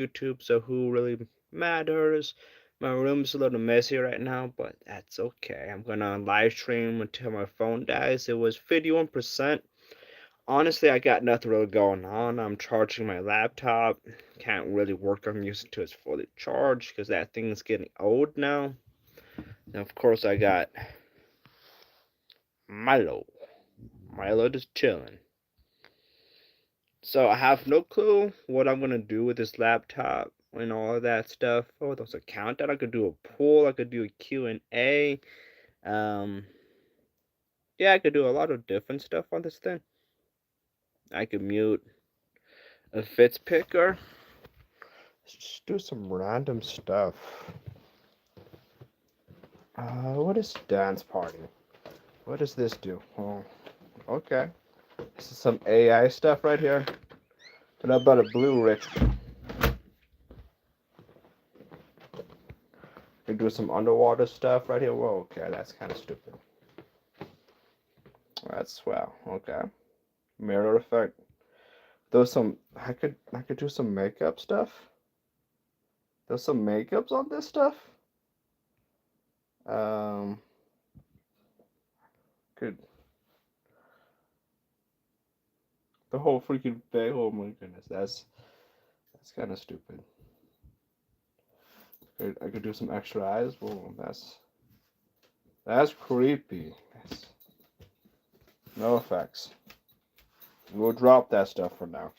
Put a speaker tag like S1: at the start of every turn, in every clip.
S1: YouTube, so who really matters? My room's a little messy right now, but that's okay. I'm gonna live stream until my phone dies. It was 51%. Honestly, I got nothing really going on. I'm charging my laptop. Can't really work on music until it's fully charged because that thing's getting old now. And of course, I got Milo. Milo just chilling. So I have no clue what I'm gonna do with this laptop and all of that stuff. Oh, there's a countdown. I could do a poll. I could do a Q&A. Um, yeah, I could do a lot of different stuff on this thing. I could mute a Fitz picker. Let's just do some random stuff. What is dance party? What does this do? Oh, okay. This is some AI stuff right here. What about a blue ritual? We do some underwater stuff right here. Whoa, okay, that's kind of stupid. That's swell. Okay. Mirror effect. There's some. I could do some makeup stuff. There's some makeups on this stuff. Um. Could the whole freaking thing. Oh my goodness, that's kind of stupid. I could do some extra eyes. Whoa, that's creepy. That's, no effects. We'll drop that stuff for now.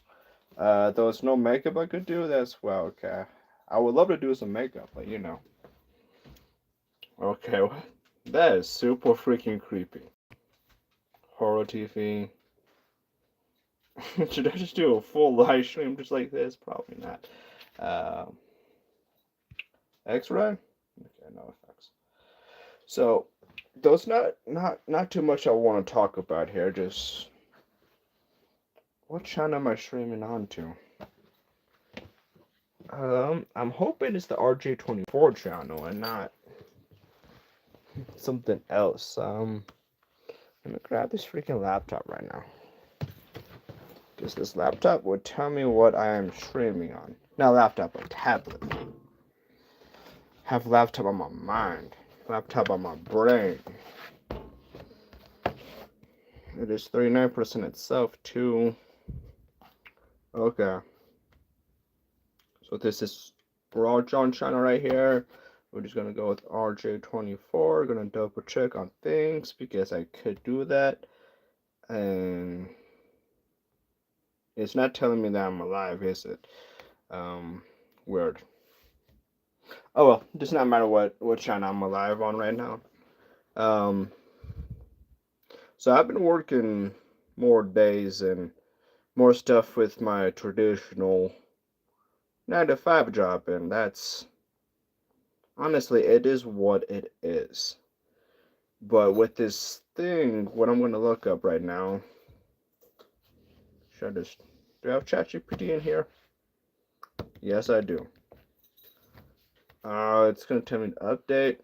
S1: There's no makeup I could do. That's well, okay. I would love to do some makeup, but you know. Okay, that is super freaking creepy. Horror TV. Should I just do a full live stream just like this? Probably not. Uh, X-ray. Okay, no effects. So, there's not too much I want to talk about here. Just what channel am I streaming on to? I'm hoping it's the Rj24 channel and not something else. Let me grab this freaking laptop right now. Because this laptop would tell me what I am streaming on. Not laptop, but tablet. Have laptop on my mind. Laptop on my brain. It is 39% itself too. Okay. So this is Raw John channel right here. We're just gonna go with Rj24. Gonna double check on things because I could do that. And it's not telling me that I'm alive, is it? Weird. Oh well, it does not matter what channel I'm alive on right now. Um, so I've been working more days and more stuff with my traditional 9 to 5 job, and that's honestly it is what it is. But with this thing, what I'm gonna look up right now, should I just do I have ChatGPT in here? Yes, I do. It's gonna tell me to update.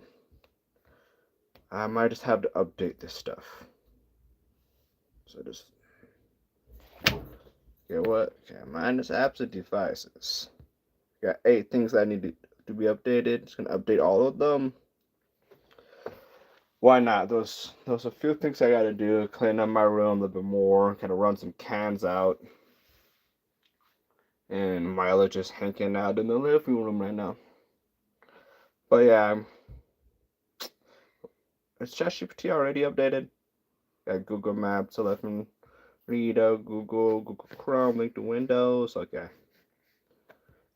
S1: I might just have to update this stuff. So just okay, what? Okay, minus apps and devices. Got 8 things that need to be updated. It's gonna update all of them. Why not? Those a few things I gotta do. Clean up my room a little bit more. Kind of run some cans out. And Mila just hanging out in the living room right now. But yeah, is ChatGPT already updated? Got Google Maps 11 Reader, Google Chrome, link to Windows. Okay.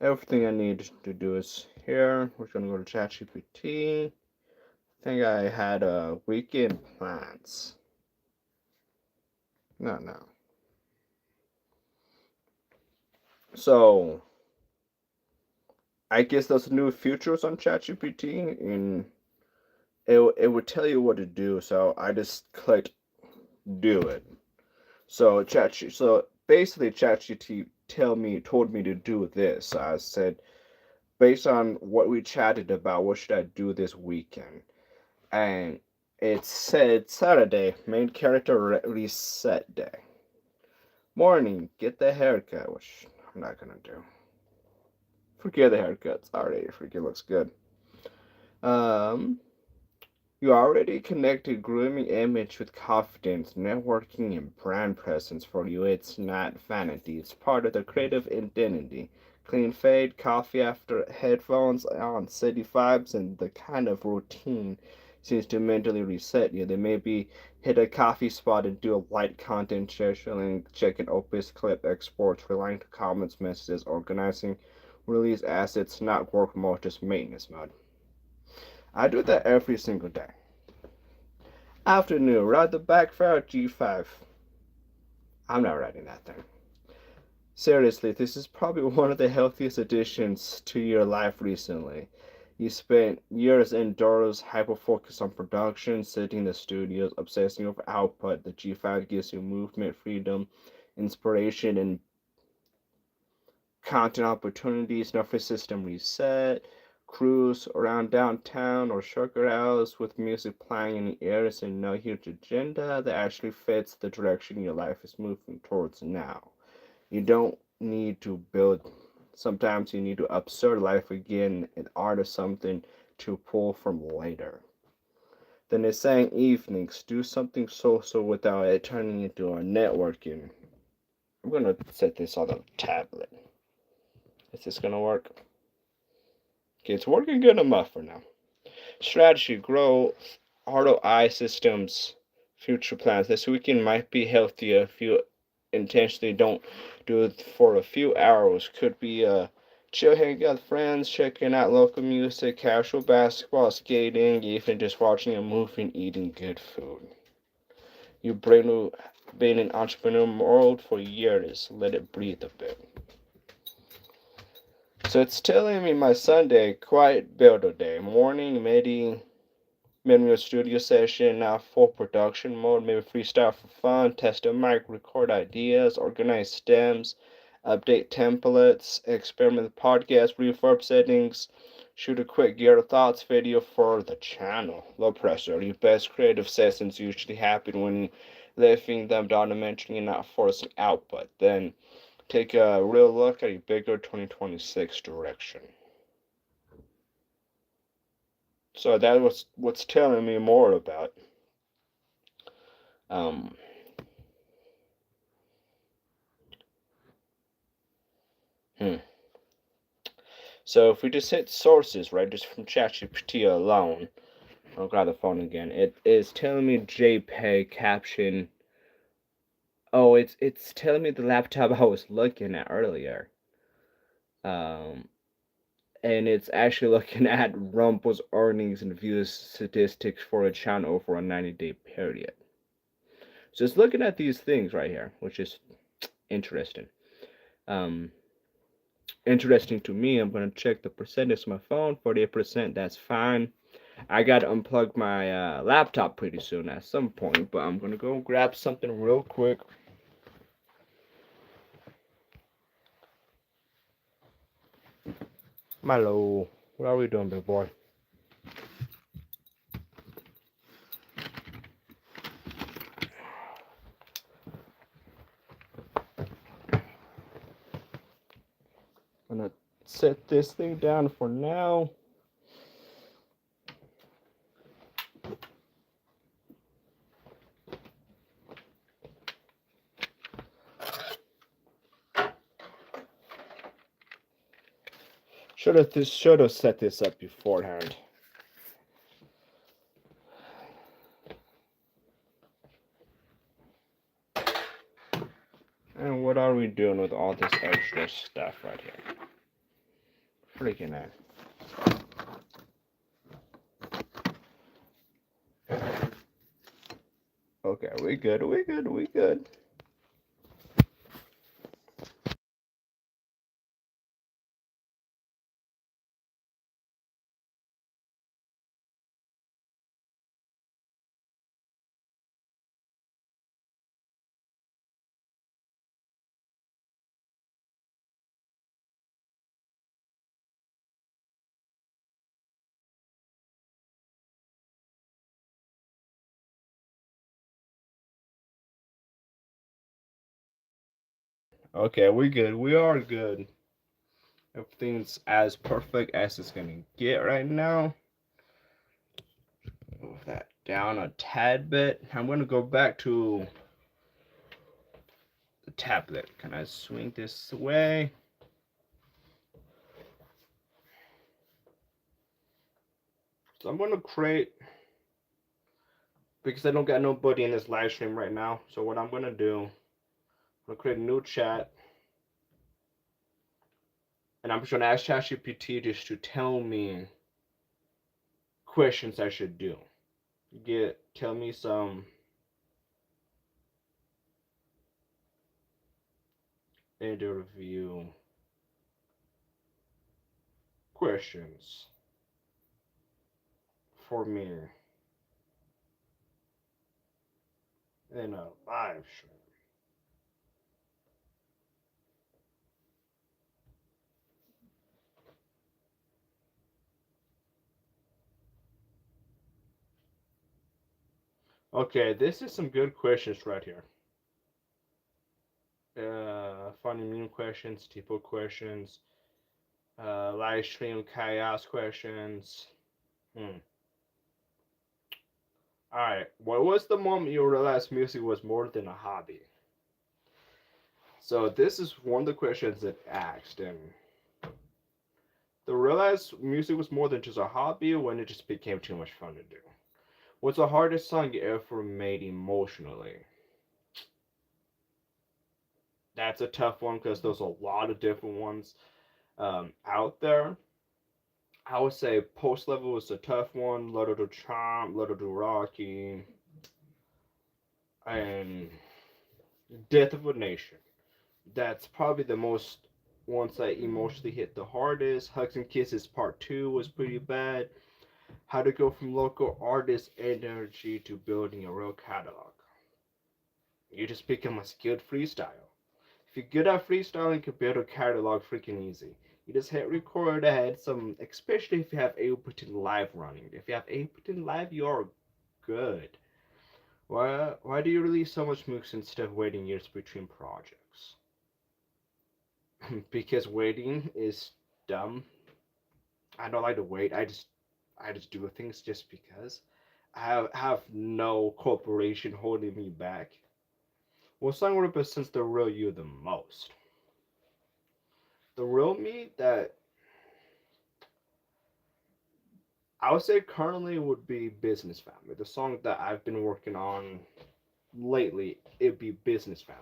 S1: Everything I need to do is here. We're gonna go to ChatGPT. I think I had weekend plans. No. So I guess there's new features on ChatGPT, and it would tell you what to do. So I just clicked do it. So basically ChatGPT told me to do this. I said based on what we chatted about, what should I do this weekend? And it said Saturday, main character reset day. Morning, get the haircut, which I'm not gonna do. Forget the haircuts. Already freaking looks good. Um, you already connected grooming image with confidence, networking, and brand presence for you. It's not vanity. It's part of the creative identity. Clean fade, coffee after headphones on city vibes, and the kind of routine seems to mentally reset you. They maybe hit a coffee spot and do a light content scheduling, checking Opus clip exports, relying to comments, messages, organizing release assets, not work mode, just maintenance mode. I do that every single day. Afternoon, ride the back for G5. I'm not riding that thing. Seriously, this is probably one of the healthiest additions to your life recently. You spent years indoors, hyper focused on production, sitting in the studios, obsessing over output. The G5 gives you movement, freedom, inspiration, and content opportunities. Nervous system reset. Cruise around downtown or sugar house with music playing in the ears and no huge agenda that actually fits the direction your life is moving towards now. You don't need to build, sometimes you need to absurd life again and art or something to pull from later. Then it's saying evenings, do something social without it turning into a networking. I'm gonna set this on the tablet. Is this gonna work? Okay, it's working good enough for now. Strategy, growth, ROI systems, future plans. This weekend might be healthier if you intentionally don't do it for a few hours. Could be chill hanging out with friends, checking out local music, casual basketball, skating, even just watching a movie and eating good food. You've been in entrepreneur mode for years. Let it breathe a bit. So it's telling me my Sunday, quiet builder day, morning, mid studio session, now full production mode, maybe freestyle for fun, test a mic, record ideas, organize stems, update templates, experiment with podcast, reverb settings, shoot a quick gear thoughts video for the channel. Low pressure. Your best creative sessions usually happen when leaving them documentary and not forcing output. Then take a real look at your bigger 2026 direction. So that was what's telling me more about. Um, hmm. So if we just hit sources, right, just from ChatGPT alone, I'll grab the phone again. It is telling me JPEG caption. Oh, it's telling me the laptop I was looking at earlier. Um, and it's actually looking at Rumble's earnings and views statistics for a channel over a 90-day period. So it's looking at these things right here, which is interesting. Um, Interesting to me. I'm gonna check the percentage of my phone. 48%. That's fine. I gotta unplug my laptop pretty soon at some point, but I'm gonna go grab something real quick. Milo, what are we doing, big boy? I'm gonna set this thing down for now. Should have set this up beforehand. And what are we doing with all this extra stuff right here? Freaking out. Okay, we good, we good, we good. Okay, we good. We are good. Everything's as perfect as it's gonna get right now. Move that down a tad bit. I'm gonna go back to the tablet. Can I swing this away? So I'm gonna create, because I don't got nobody in this live stream right now. So what I'm gonna do, I'm gonna create a new chat, and I'm just gonna ask ChatGPT just to tell me questions I should do. Tell me some interview questions for me in a live stream. Okay, this is some good questions right here. Funny meme questions, tipo questions, live stream chaos questions. Hmm. Alright, what was the moment you realized music was more than a hobby? So this is one of the questions that asked, and the realized music was more than just a hobby when it just became too much fun to do. What's the hardest song you ever made emotionally? That's a tough one because there's a lot of different ones out there. I would say Post Level was a tough one, Little to Charm, Little to Rocky, and Death of a Nation. That's probably the most ones that emotionally hit the hardest. Hugs and Kisses Part 2 was pretty bad. How to go from local artist energy to building a real catalog. You just become a skilled freestyle. If you're good at freestyling, you can build a catalog freaking easy. You just hit record ahead some, especially if you have Ableton Live running. If you have Ableton Live, you're good. Why do you release so much MOOCs instead of waiting years between projects? Because waiting is dumb. I don't like to wait. I just do things just because. I have no corporation holding me back. What song represents the real you the most? The real me that I would say currently would be Business Family. The song that I've been working on lately, it'd be Business Family.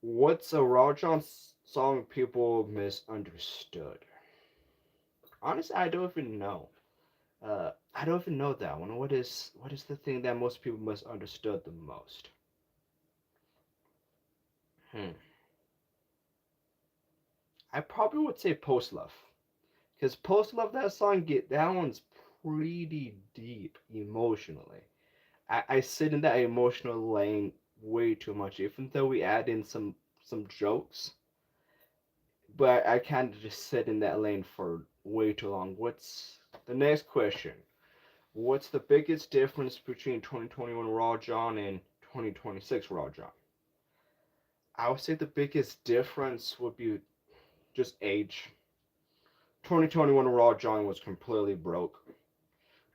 S1: What's a Rajon song people misunderstood? Honestly, I don't even know. I don't even know that one. What is the thing that most people misunderstood the most? Hmm. I probably would say Post Love, because Post Love, that one's pretty deep emotionally. I sit in that emotional lane way too much, even though we add in some jokes, but I can't just sit in that lane for way too long. What's the next question? What's the biggest difference between 2021 Raw John and 2026 Raw John? I would say the biggest difference would be just age. 2021 Raw John was completely broke.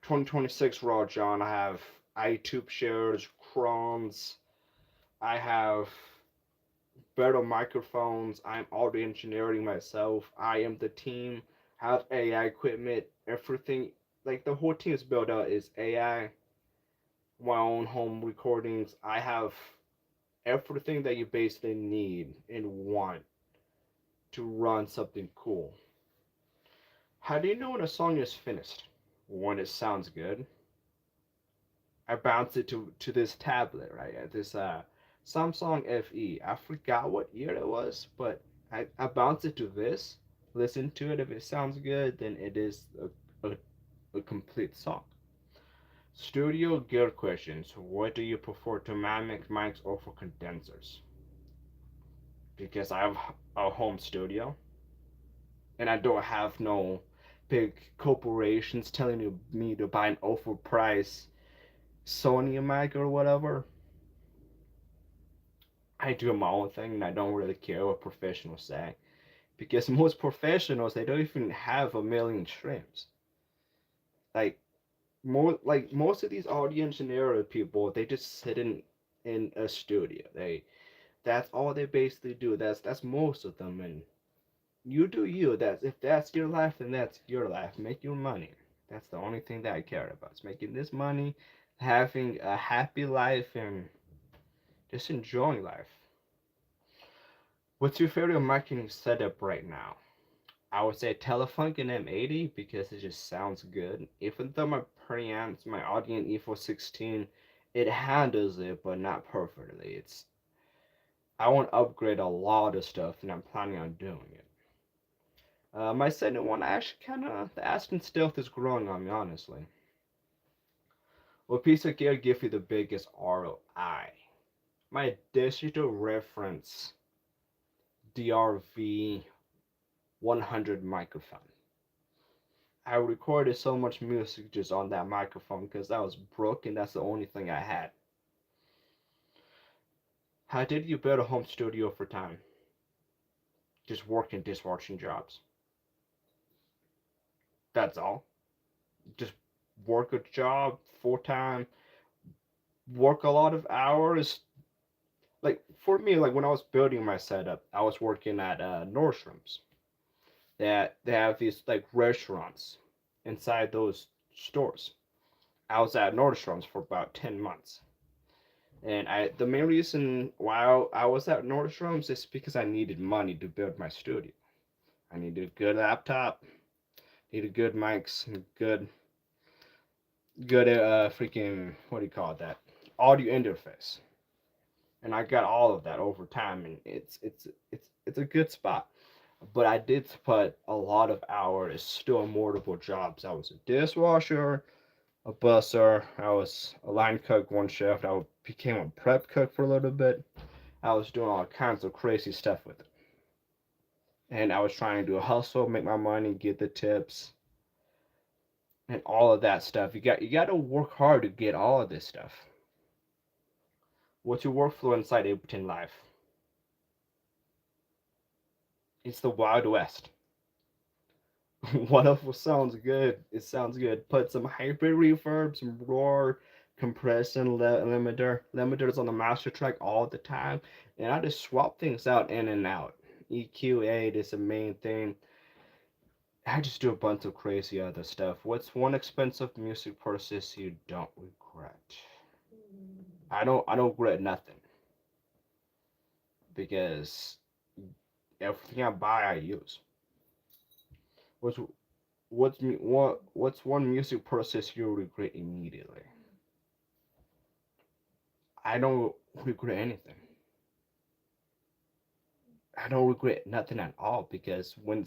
S1: 2026 Raw John, I have iTube shares, crons, I have better microphones. I'm audio engineering myself. I am the team. Have AI equipment. Everything, like the whole team is built out is AI. My own home recordings. I have everything that you basically need and want to run something cool. How do you know when a song is finished? When it sounds good. I bounce it to this tablet, right? This Samsung FE. I forgot what year it was, but I bounce it to this, listen to it. If it sounds good, then it is a complete song. Studio gear questions. What do you prefer, to dynamic mics or for condensers? Because I have a home studio and I don't have no big corporations telling me to buy an overpriced Sony mic or whatever. I do my own thing and I don't really care what professionals say.
S2: because most professionals they don't even have a million streams. Like most of these audio engineer people, they just sit in a studio. That's all they basically do. That's most of them, and you do you. That's if that's your life, then that's your life. Make your money. That's the only thing that I care about. Is making this money, having a happy life, and just enjoying life. What's your favorite marketing setup right now? I would say Telefunken M80 because it just sounds good. Even though my preamps, my Audio Evo 16, it handles it, but not perfectly. I want to upgrade a lot of stuff, and I'm planning on doing it. My second one, I actually kind of the Aston Stealth is growing on me, honestly. What piece of gear gives you the biggest ROI? My digital reference DRV 100 microphone. I recorded so much music just on that microphone because I was broke and that's the only thing I had. How did you build a home studio for time? Just working dishwashing jobs. That's all. Just work a job full time, work a lot of hours. Like for me, like when I was building my setup, I was working at Nordstrom's. That they have these like restaurants inside those stores. I was at Nordstrom's for about 10 months. And the main reason why I was at Nordstrom's is because I needed money to build my studio. I needed a good laptop, needed good mics, and good freaking what do you call that? Audio interface. And I got all of that over time, and it's a good spot. But I did put a lot of hours doing multiple jobs. I was a dishwasher, a busser. I was a line cook one shift. I became a prep cook for a little bit. I was doing all kinds of crazy stuff with it. And I was trying to do a hustle, make my money, get the tips, and all of that stuff. You got to work hard to get all of this stuff. What's your workflow inside Ableton Live? It's the Wild West. Whatever sounds good, it sounds good. Put some hyper reverb, some roar, compression, limiters on the master track all the time, and I just swap things out in and out. EQ8 is the main thing. I just do a bunch of crazy other stuff. What's one expensive music purchase you don't regret? I don't regret nothing because everything I buy I use. What's what's one music purchase you regret immediately? I don't regret anything. I don't regret nothing at all because when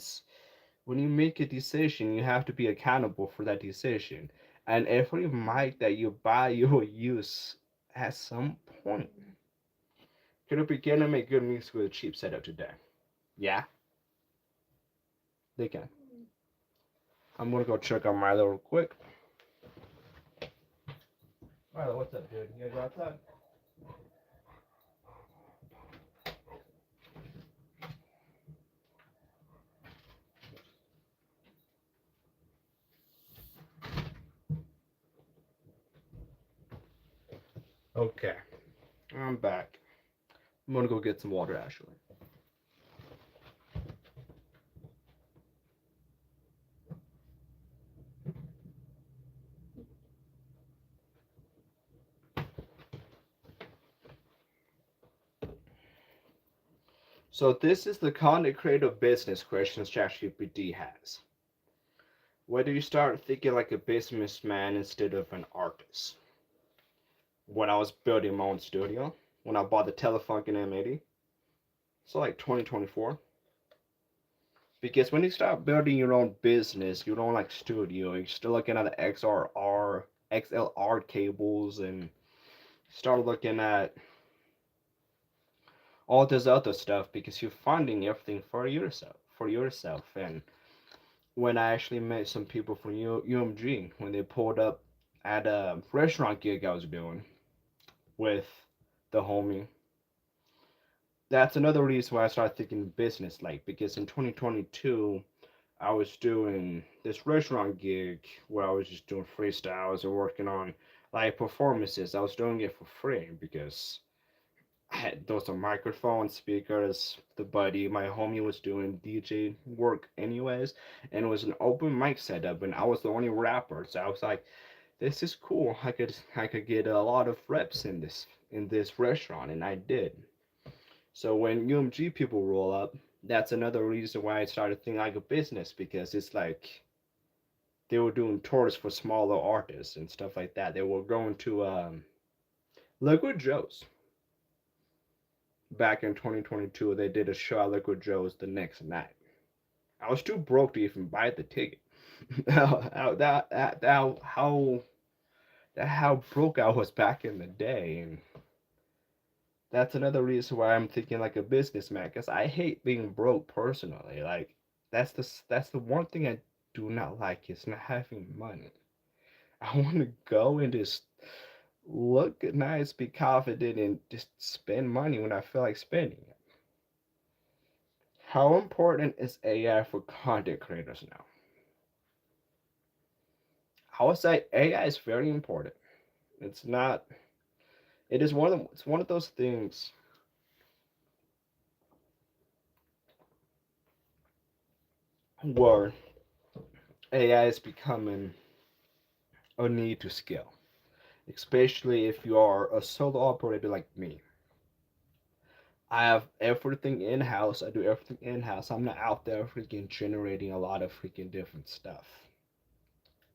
S2: you make a decision, you have to be accountable for that decision. And every mic that you buy, you will use at some point. Could a beginner make good music with a cheap setup today? Yeah, they can. I'm gonna go check on Milo real quick. Milo, what's up, dude? You gotta go outside? Okay, I'm back. I'm gonna go get some water, actually. So this is the content creative business questions ChatGPT has. Where do you start thinking like a businessman instead of an artist? When I was building my own studio, when I bought the Telefunken M80, so like 2024. Because when you start building your own business, your own like studio, you're still looking at the XLR cables and start looking at all this other stuff because you're funding everything for yourself. And when I actually met some people from UMG when they pulled up at a restaurant gig I was doing with the homie, that's another reason why I started thinking business, like because in 2022 I was doing this restaurant gig where I was just doing freestyles and working on like performances. I was doing it for free because I had those are microphone speakers. The buddy, my homie, was doing DJ work anyways, and it was an open mic setup, and I was the only rapper. So I was like, "This is cool. I could get a lot of reps in this restaurant," and I did. So when UMG people roll up, that's another reason why I started thinking like a business because it's like they were doing tours for smaller artists and stuff like that. They were going to Liquid Joe's back in 2022. They did a show at Liquid Joe's the next night. I was too broke to even buy the ticket. How broke I was back in the day, and that's another reason why I'm thinking like a businessman. Because I hate being broke personally. Like that's the one thing I do not like is not having money. I want to go and just look nice, be confident, and just spend money when I feel like spending it. How important is AI for content creators now? I would say AI is very important. It's not. It is one of it's one of those things where AI is becoming a need to scale, especially if you are a solo operator like me. I have everything in house. I do everything in house. I'm not out there freaking generating a lot of freaking different stuff.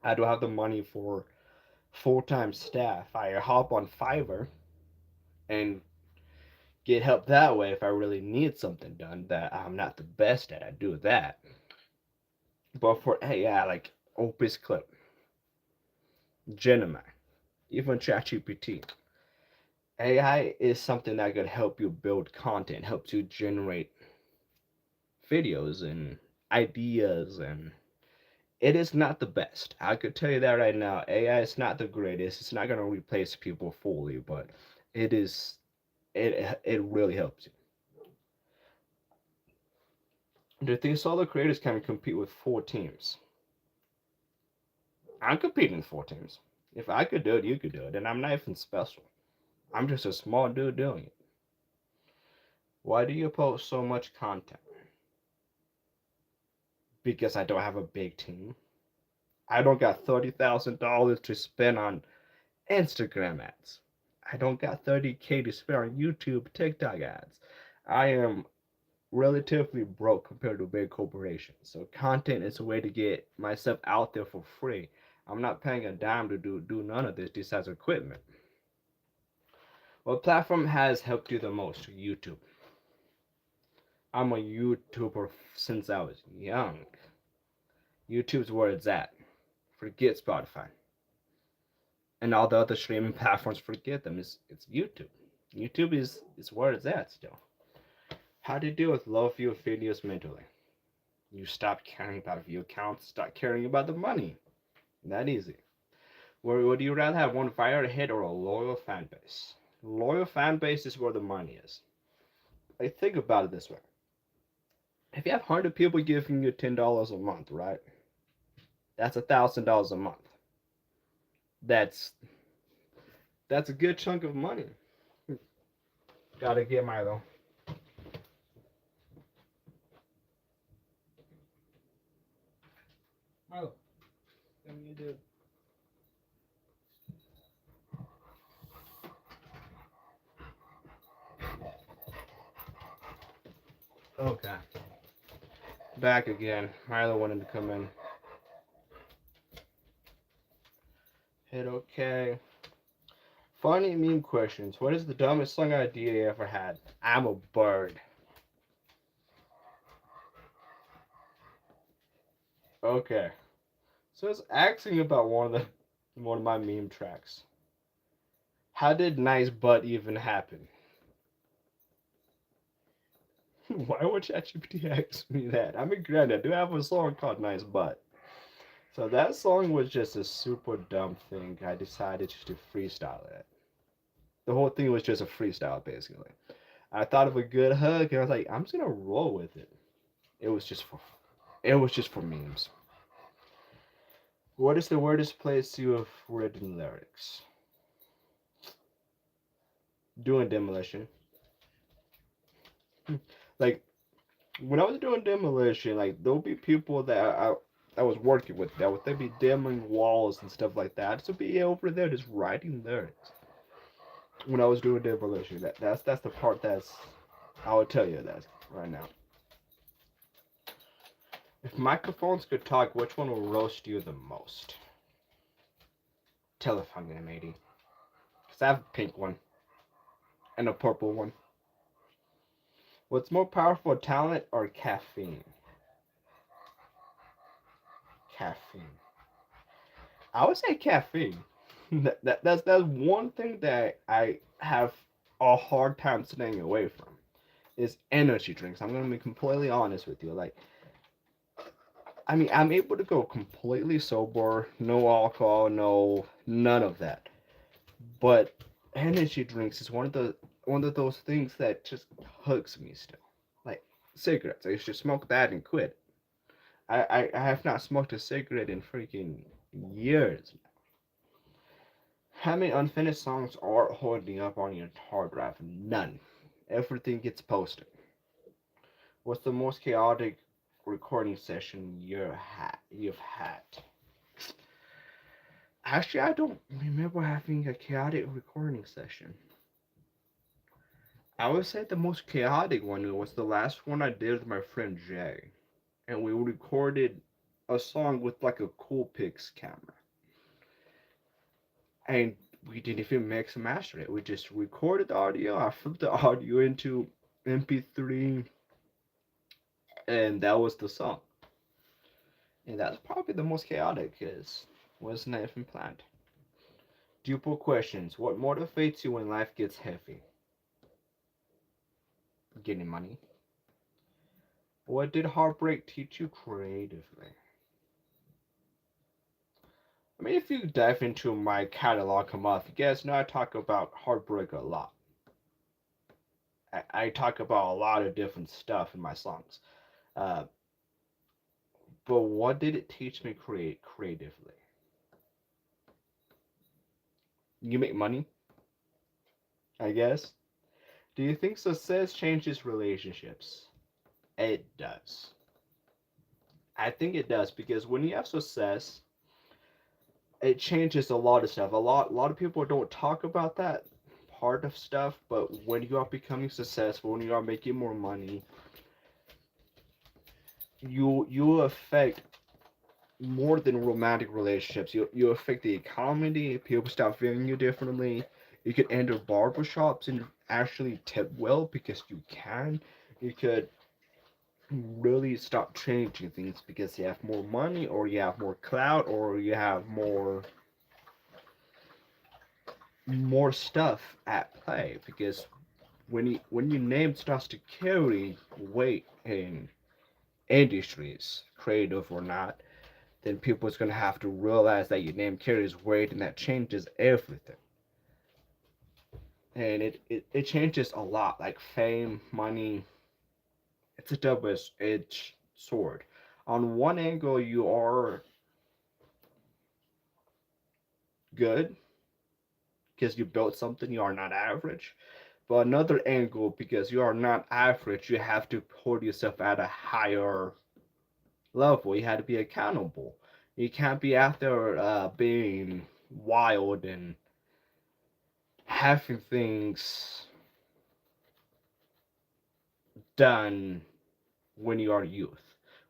S2: I don't have the money for full time staff. I hop on Fiverr and get help that way if I really need something done that I'm not the best at. I do that. But for AI, like Opus Clip, Gemini, even ChatGPT, AI is something that could help you build content, helps you generate videos and ideas, and it is not the best. I could tell you that right now. AI is not the greatest. It's not going to replace people fully, but it is it really helps you. Do you think solo creators can compete with four teams? I'm competing with four teams. If I could do it, you could do it, and I'm not even special. I'm just a small dude doing it. Why do you post so much content? Because I don't have a big team. I don't got $30,000 to spend on Instagram ads. I don't got 30K to spend on YouTube, TikTok ads. I am relatively broke compared to big corporations. So content is a way to get myself out there for free. I'm not paying a dime to do none of this besides equipment. What platform has helped you the most? YouTube. I'm a YouTuber since I was young. YouTube's where it's at. Forget Spotify. And all the other streaming platforms, forget them. It's YouTube. YouTube is where it's at still. How do you deal with low view videos mentally? You stop caring about view counts, start caring about the money. That easy. Where would you rather have one viral hit or a loyal fan base? Loyal fan base is where the money is. Like think about it this way. If you have 100 people giving you $10 a month, right? That's $1,000 a month. That's that's a good chunk of money. Gotta get Milo. Milo, let me do. Okay, back again. Milo wanted to come in. Hit okay. Funny meme questions. What is the dumbest song idea you ever had? I'm a bird. Okay. So it's asking about one of my meme tracks. How did nice butt even happen? Why would ChatGPT ask me that? I mean, granted, I do have a song called Nice Butt. So that song was just a super dumb thing. I decided just to freestyle it. The whole thing was just a freestyle, basically. I thought of a good hook, and I was like, I'm just gonna roll with it. It was just for, it was just for memes. What is the weirdest place you have written lyrics? Doing demolition. Like when I was doing demolition, like there'll be people that I was working with that would they be demoing walls and stuff like that. So be over there just writing lyrics. When I was doing demolition, that's the part that's I would tell you that right now. If microphones could talk, which one will roast you the most? Telephone game, matey. Cause I have a pink one and a purple one. What's more powerful, talent or caffeine? Caffeine. I would say caffeine. That's one thing that I have a hard time staying away from is energy drinks. I'm gonna be completely honest with you. Like, I mean, I'm able to go completely sober, no alcohol, no none of that. But energy drinks is one of those things that just hooks me still. Like cigarettes, I used to smoke that and quit. I have not smoked a cigarette in freaking years. How many unfinished songs are holding up on your hard drive? None. Everything gets posted. What's the most chaotic recording session you've had? Actually, I don't remember having a chaotic recording session. I would say the most chaotic one was the last one I did with my friend Jay, and we recorded a song with like a Coolpix camera, and we didn't even mix and master it. We just recorded the audio. I flipped the audio into MP3, and that was the song. And that's probably the most chaotic because wasn't even planned. Duple questions. What motivates you when life gets heavy? Getting money. What did heartbreak teach you creatively? I mean, if you dive into my catalog a month, you guys know I talk about heartbreak a lot. I talk about a lot of different stuff in my songs. Uh, but what did it teach me creatively? You make money, I guess. Do you think success changes relationships? It does. I think it does because when you have success, it changes a lot of stuff. A lot of people don't talk about that part of stuff, but when you are becoming successful, when you are making more money, you affect more than romantic relationships. You affect the economy. People start viewing you differently. You could enter barbershops and actually tip well because you can. You could really start changing things because you have more money or you have more clout or you have more stuff at play because when your name starts to carry weight in industries, creative or not, then people's gonna have to realize that your name carries weight and that changes everything. And it changes a lot, like fame, money. It's a double-edged sword. On one angle, you are good because you built something, you are not average. But another angle, because you are not average, you have to hold yourself at a higher level. You have to be accountable. You can't be out there being wild and having things done when you are youth.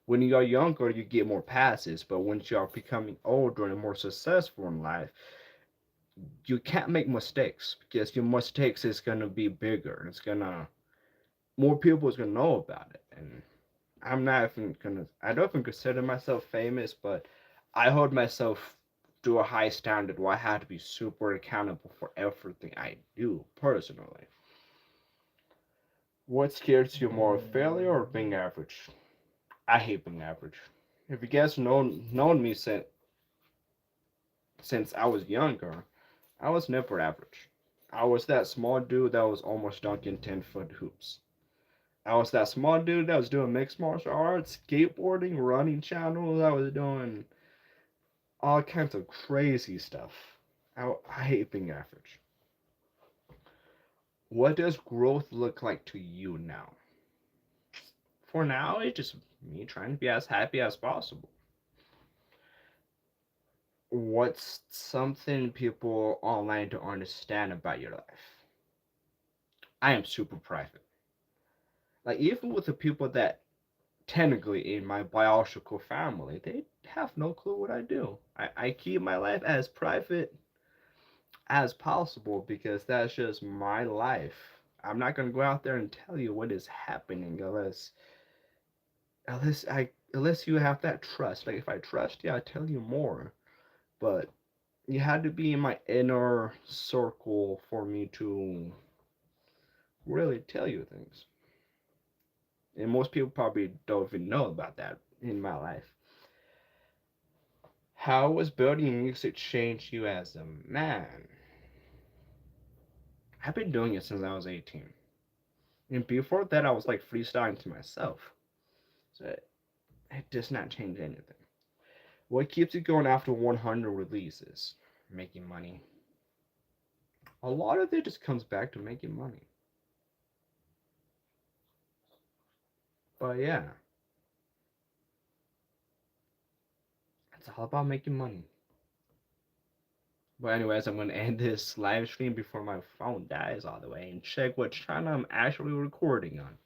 S2: When you are younger, you get more passes, but once you are becoming older and more successful in life, you can't make mistakes because your mistakes is gonna be bigger. It's gonna more people is gonna know about it, and I'm not even gonna. I don't even consider myself famous, but I hold myself to a high standard where I have to be super accountable for everything I do personally. What scares you more, failure or being average? I hate being average. If you guys known me since I was younger, I was never average. I was that small dude that was almost dunking 10-foot hoops. I was that small dude that was doing mixed martial arts, skateboarding, running channels. I was doing all kinds of crazy stuff. I hate being average. What does growth look like to you now? For now, it's just me trying to be as happy as possible. What's something people online don't understand about your life? I am super private. Like, even with the people that technically in my biological family, they have no clue what I do. I keep my life as private as possible because that's just my life. I'm not gonna go out there and tell you what is happening unless you have that trust. Like if I trust you, I'll tell you more. But you had to be in my inner circle for me to really tell you things. And most people probably don't even know about that in my life. How has building music changed you as a man? I've been doing it since I was 18. And before that, I was like freestyling to myself. So it does not change anything. What keeps you going after 100 releases? Making money. A lot of it just comes back to making money. But yeah, it's all about making money. But anyways, I'm gonna end this live stream before my phone dies all the way and check what channel I'm actually recording on.